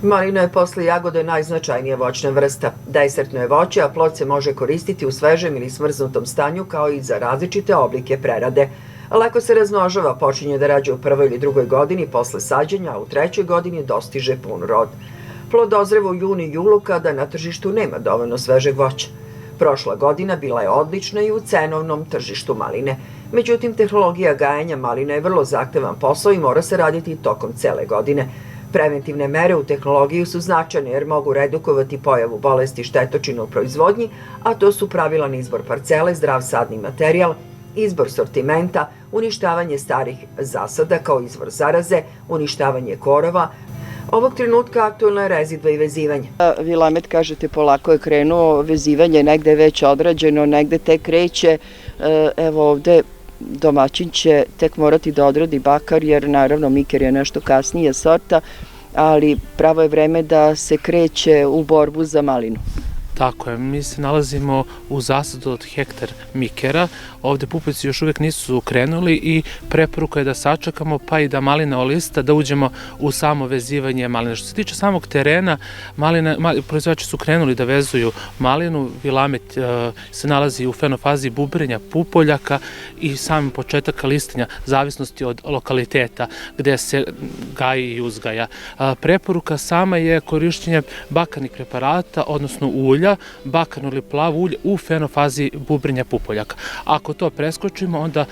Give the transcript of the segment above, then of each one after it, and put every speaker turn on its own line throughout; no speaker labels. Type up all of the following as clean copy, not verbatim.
Malina je posle jagode najznačajnija voćna vrsta. Desertno je voće, a plod se može koristiti u svežem ili smrznutom stanju kao i za različite oblike prerade. Lako se razmnožava, počinje da rađa u prvoj ili drugoj godini posle sađenja, a u trećoj godini dostiže pun rod. Plod dozreva u junu i julu kada na tržištu nema dovoljno svežeg voća. Prošla godina bila je odlična i u cenovnom tržištu maline. Međutim, tehnologija gajenja maline je vrlo zahtevan posao i mora se raditi tokom cele godine. Preventivne mere u tehnologiji su značajne jer mogu redukovati pojavu bolesti štetočina u proizvodnji, a to su pravilan izbor parcele, zdrav sadni materijal, izbor sortimenta, uništavanje starih zasada kao izvor zaraze, uništavanje korova. Ovog trenutka aktuelna je rezidva i vezivanje.
Vilamet, kažete, polako je krenuo, vezivanje negde je već odrađeno, negde tek kreće. Evo ovde domaćin će tek morati da odradi bakar, jer naravno miker je nešto kasnije sorta, ali pravo je vreme da se kreće u borbu za malinu.
Tako je, mi se nalazimo u zasadu od hektar mikera, ovde pupoljci još uvek nisu krenuli i preporuka je da sačekamo pa i da malina olista, da uđemo u samo vezivanje maline. Što se tiče samog terena, proizvođači su krenuli da vezuju malinu, vilamet se nalazi u fenofazi bubrenja pupoljaka i sam početak listanja, zavisnosti od lokaliteta gde se gaji i uzgaja. Preporuka sama je korišćenje bakarnih preparata, odnosno ulja, bakarno ili plavo ulje u fenofazi bubrenja pupoljaka. Ako to preskočimo, onda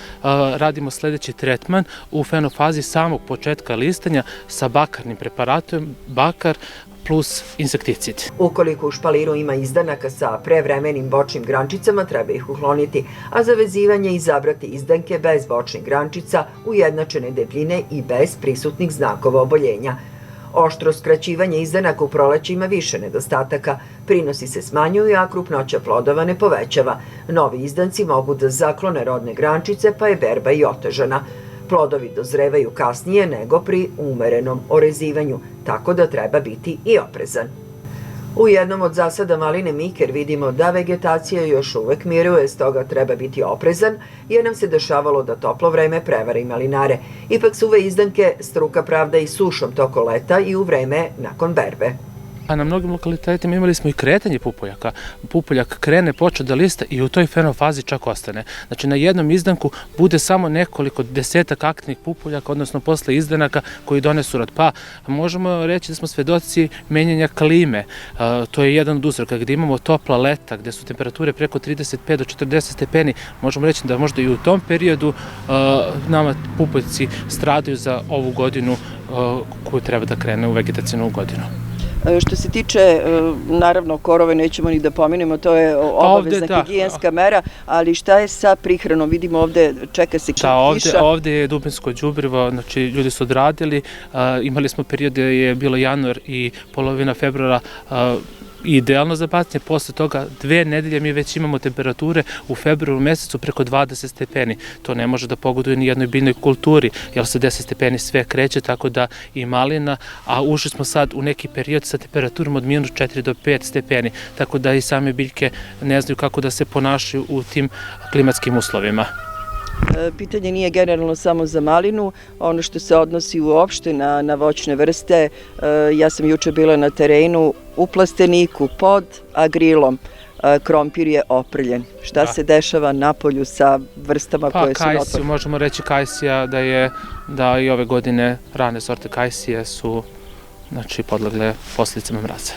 radimo sledeći tretman u fenofazi samog početka listanja sa bakarnim preparatom, bakar plus insekticid.
Ukoliko u špaliru ima izdanaka sa prevremenim bočnim grančicama, treba ih ukloniti, a za vezivanje izabrati izdanke bez bočnih grančica, ujednačene debljine i bez prisutnih znakova oboljenja. Oštro skraćivanje izdanaka u proleće ima više nedostataka, prinosi se smanjuju, a krupnoća plodova ne povećava. Novi izdanci mogu da zaklone rodne grančice, pa je berba i otežana. Plodovi dozrevaju kasnije nego pri umerenom orezivanju, tako da treba biti i oprezan. U jednom od zasada maline miker vidimo da vegetacija još uvek miruje, stoga treba biti oprezan, jer nam se dešavalo da toplo vreme prevari malinare. Ipak suve izdanke struka pravda i sušom toko leta i u vreme nakon berbe.
A na mnogim lokalitetima imali smo i kretanje pupoljaka. Pupoljak krene, počne da lista i u toj fenofazi čak ostane. Znači na jednom izdanku bude samo nekoliko desetak aktivnih pupoljaka, odnosno posle izdanaka koji donesu rod. Pa možemo reći da smo svedoci menjanja klime. To je jedan od uzroka gde imamo topla leta, gde su temperature preko 35 do 40 stepeni. Možemo reći da možda i u tom periodu nama pupoljci stradaju za ovu godinu koju treba da krene u vegetacijnu godinu.
Što se tiče, naravno, korove nećemo ni da pomenemo, to je obavezna higijenska mera, ali šta je sa prihranom? Vidimo ovde, čeka se kiša.
Ovde je dubinsko đubrivo, znači ljudi su odradili, imali smo period gde je bilo januar i polovina februara idealno za bacanje, posle toga 2 nedelje mi već imamo temperature u februaru mesecu preko 20 stepeni. To ne može da pogoduje ni jednoj biljnoj kulturi, jer se 10 stepeni sve kreće, tako da i malina, a ušli smo sad u neki period sa temperaturom od minus 4 do 5 stepeni, tako da i same biljke ne znaju kako da se ponašaju u tim klimatskim uslovima.
Pitanje nije generalno samo za malinu, ono što se odnosi uopšte na voćne vrste. Ja sam juče bila na terenu u plasteniku pod agrilom. Krompir je oprljen. Šta se dešava napolju sa vrstama koje su
kajsiju, možemo reći kajsija da i ove godine rane sorte kajsije su podlegle posledicama mraza.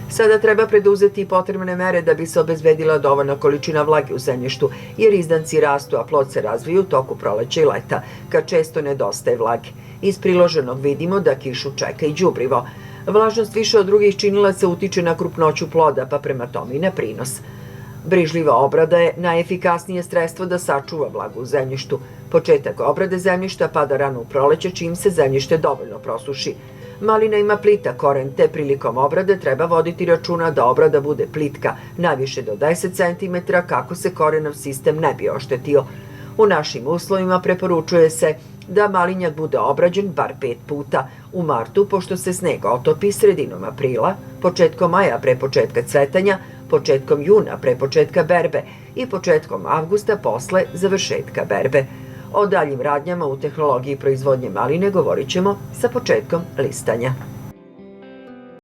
Sada treba preduzeti potrebne mere da bi se obezbedila dovoljna količina vlage u zemljištu, jer izdanci rastu, a plod se razviju u toku proleća i leta, kad često nedostaje vlage. Iz priloženog vidimo da kišu čeka i đubrivo. Vlažnost više od drugih činilaca utiče na krupnoću ploda, pa prema tome i na prinos. Brižljiva obrada je najefikasnije sredstvo da sačuva vlagu u zemljištu. Početak obrade zemljišta pada rano u proleće, čim se zemljište dovoljno prosuši. Malina ima plitak koren, te prilikom obrade treba voditi računa da obrada bude plitka, najviše do 10 cm, kako se korenov sistem ne bi oštetio. U našim uslovima preporučuje se da malinjak bude obrađen bar 5 puta. U martu, pošto se sneg otopi, sredinom aprila, početkom maja pre početka cvetanja, početkom juna pre početka berbe i početkom avgusta posle završetka berbe. O daljim radnjama u tehnologiji proizvodnje maline govorit ćemo sa početkom listanja.